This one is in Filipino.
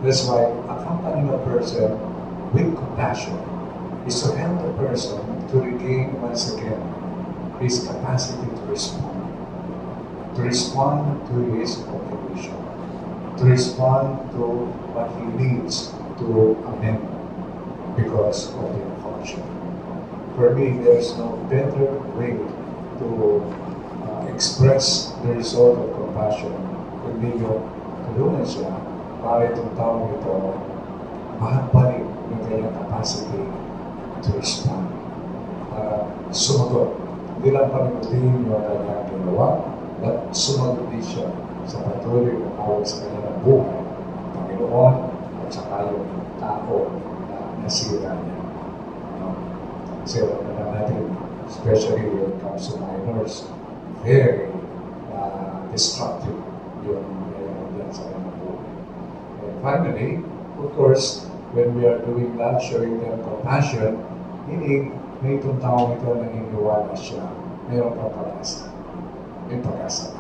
That's why accompanying a person with compassion is to help the person to regain once again his capacity to respond to his motivation, to respond to what he needs to amend because of the function. For me, there's no better way to express the result of compassion kundi yung tulungan siya para itong taong ito makabalik yung kanyang capacity to respond. Sumagot. Hindi lang panimutin yung kanyang ginawa, but sumagot din siya sa patuloy na tawag sa kanyang buhay, Panginoon, at saka yung tao na nasira niya. Kasi wala na natin, especially when it comes to minors, very destructive yung yan sa kanyang buhay. And finally, of course, when we are doing that, showing them compassion, meaning may itong taong ito naniniwala siya, mayroon pang pag-asa. May pag-asa.